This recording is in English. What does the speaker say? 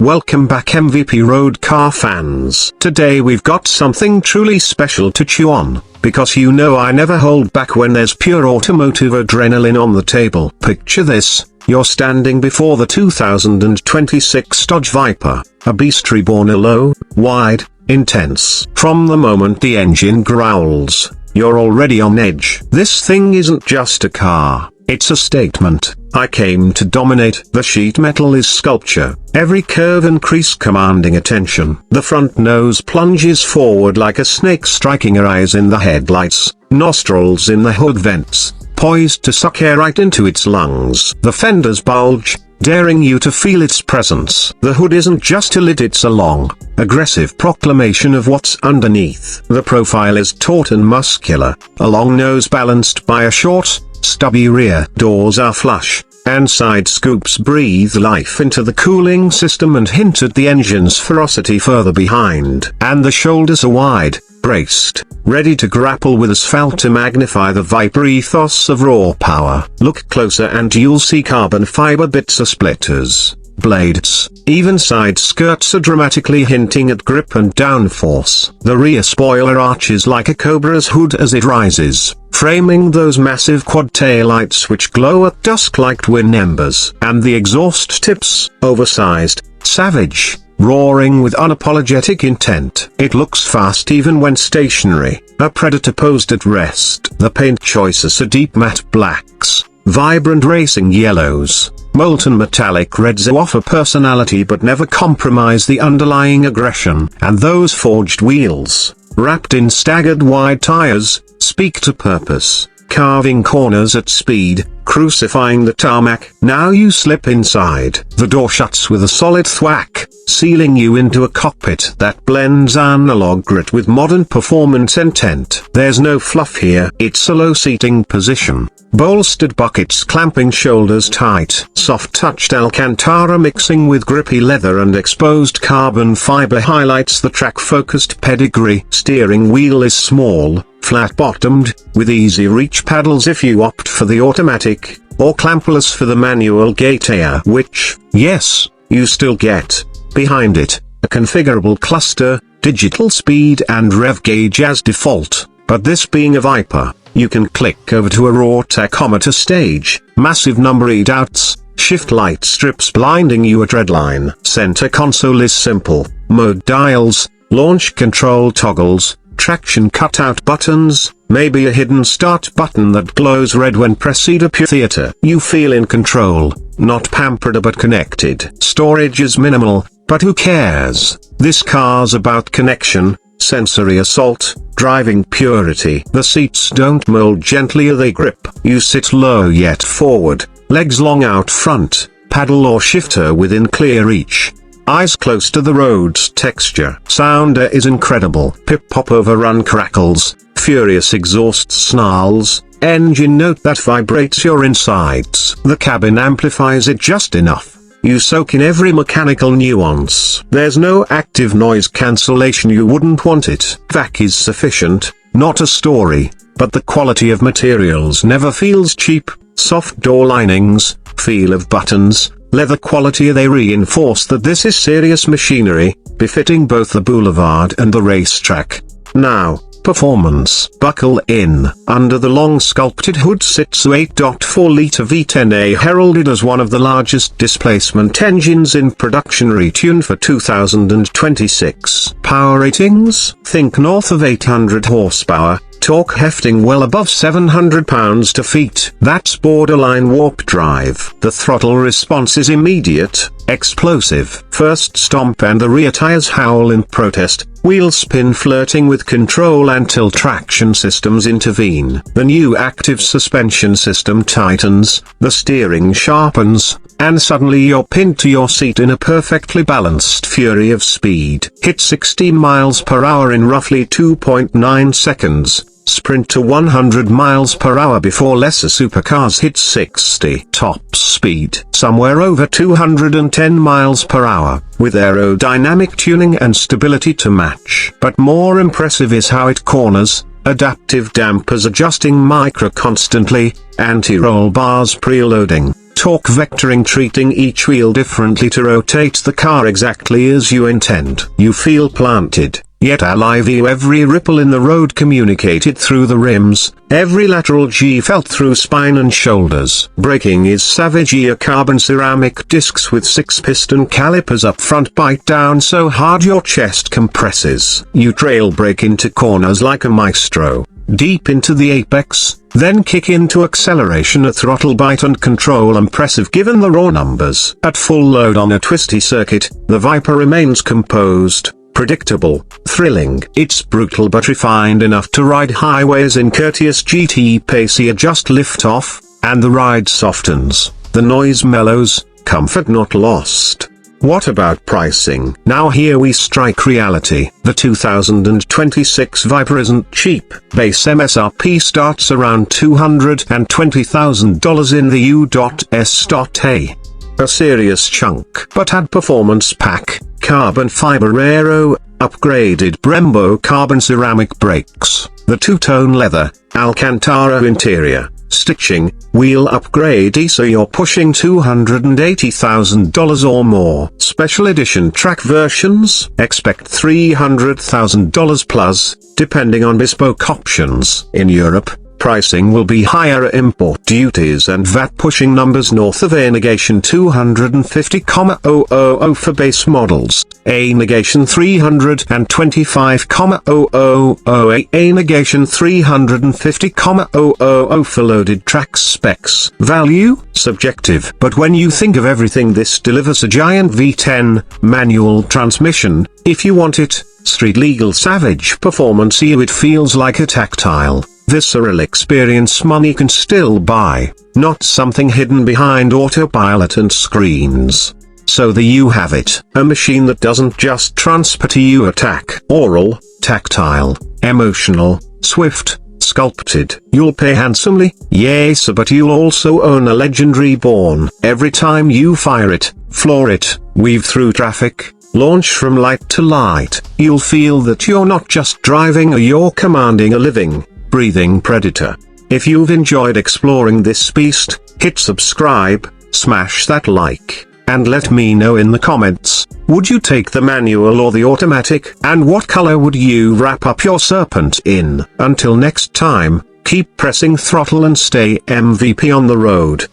Welcome back MVP road car fans. Today we've got something truly special to chew on, because you know I never hold back when there's pure automotive adrenaline on the table. Picture this, you're standing before the 2026 Dodge Viper, a beast reborn low, wide, intense. From the moment the engine growls, you're already on edge. This thing isn't just a car, it's a statement. I came to dominate. The sheet metal is sculpture, every curve and crease commanding attention. The front nose plunges forward like a snake, striking her eyes in the headlights, nostrils in the hood vents, poised to suck air right into its lungs. The fenders bulge, daring you to feel its presence. The hood isn't just a lid, it's a long, aggressive proclamation of what's underneath. The profile is taut and muscular, a long nose balanced by a short, stubby rear. Doors are flush, and side scoops breathe life into the cooling system and hint at the engine's ferocity further behind. And the shoulders are wide, braced, ready to grapple with asphalt to magnify the Viper ethos of raw power. Look closer and you'll see carbon fiber bits are splitters, blades, even side skirts are dramatically hinting at grip and downforce. The rear spoiler arches like a cobra's hood as it rises, framing those massive quad taillights which glow at dusk like twin embers. And the exhaust tips, oversized, savage, roaring with unapologetic intent. It looks fast even when stationary, a predator posed at rest. The paint choices are deep matte blacks, vibrant racing yellows, molten metallic reds who offer personality but never compromise the underlying aggression. And those forged wheels, wrapped in staggered wide tires, speak to purpose, carving corners at speed, crucifying the tarmac. Now you slip inside. The door shuts with a solid thwack, sealing you into a cockpit that blends analog grit with modern performance intent. There's no fluff here. It's a low seating position, bolstered buckets clamping shoulders tight, soft-touched Alcantara mixing with grippy leather and exposed carbon fiber highlights the track-focused pedigree. Steering wheel is small, flat-bottomed, with easy reach paddles if you opt for the automatic, or clampless for the manual gate air, which, yes, you still get. Behind it, a configurable cluster, digital speed and rev gauge as default. But this being a Viper, you can click over to a raw tachometer stage, massive number readouts, shift light strips blinding you at redline. Center console is simple, mode dials, launch control toggles, traction cutout buttons, maybe a hidden start button that glows red when pressed. A pure theater. You feel in control, not pampered but connected. Storage is minimal, but who cares? This car's about connection, sensory assault, driving purity. The seats don't mold gently, they grip. You sit low yet forward, legs long out front, paddle or shifter within clear reach. Eyes close to the road's texture. Sound is incredible. Pip-pop overrun crackles, furious exhaust snarls, engine note that vibrates your insides. The cabin amplifies it just enough. You soak in every mechanical nuance. There's no active noise cancellation, you wouldn't want it. VAC is sufficient, not a story, but the quality of materials never feels cheap. Soft door linings, feel of buttons, leather quality, they reinforce that this is serious machinery, befitting both the boulevard and the racetrack. Now, performance. Buckle in. Under the long sculpted hood sits a 8.4-liter V10A, heralded as one of the largest displacement engines in production, retuned for 2026. Power ratings? Think north of 800 horsepower. Torque hefting well above 700 pounds-feet. That's borderline warp drive. The throttle response is immediate, explosive. First stomp and the rear tires howl in protest, wheel spin flirting with control until traction systems intervene. The new active suspension system tightens, the steering sharpens, and suddenly you're pinned to your seat in a perfectly balanced fury of speed. Hit 60 miles per hour in roughly 2.9 seconds. Sprint to 100 miles per hour before lesser supercars hit 60. Top speed somewhere over 210 miles per hour, with aerodynamic tuning and stability to match. But more impressive is how it corners, adaptive dampers adjusting micro constantly, anti-roll bars preloading, torque vectoring treating each wheel differently to rotate the car exactly as you intend. You feel planted, yet alive. Every ripple in the road communicated through the rims, every lateral G felt through spine and shoulders. Braking is savage. Carbon ceramic discs with 6-piston calipers up front bite down so hard your chest compresses. You trail brake into corners like a maestro, deep into the apex, then kick into acceleration. A throttle bite and control impressive given the raw numbers. At full load on a twisty circuit, the Viper remains composed, predictable, thrilling. It's brutal but refined enough to ride highways in courteous GT pace. Adjust lift off, and the ride softens, the noise mellows, comfort not lost. What about pricing? Now here we strike reality. The 2026 Viper isn't cheap. Base MSRP starts around $220,000 in the U.S.A. A serious chunk. But add performance pack, carbon fiber aero, upgraded Brembo carbon ceramic brakes, the two-tone leather, Alcantara interior, stitching, wheel upgrade, so you're pushing $280,000 or more. Special edition track versions, expect $300,000 plus, depending on bespoke options. In Europe, pricing will be higher. Import duties and VAT pushing numbers north of A negation 250,000 for base models, A negation 325,000, A negation 350,000 for loaded track specs. Value, subjective. But when you think of everything this delivers, a giant V10, manual transmission, if you want it, street legal savage performance, it feels like a tactile, visceral experience money can still buy, not something hidden behind autopilot and screens. So there you have it, a machine that doesn't just transport you attack. Oral, tactile, emotional, swift, sculpted. You'll pay handsomely, yes, but you'll also own a legendary born. Every time you fire it, floor it, weave through traffic, launch from light to light, you'll feel that you're not just driving, you're commanding a living, breathing predator. If you've enjoyed exploring this beast, hit subscribe, smash that like, and let me know in the comments, would you take the manual or the automatic, and what color would you wrap up your serpent in? Until next time, keep pressing throttle and stay MVP on the road.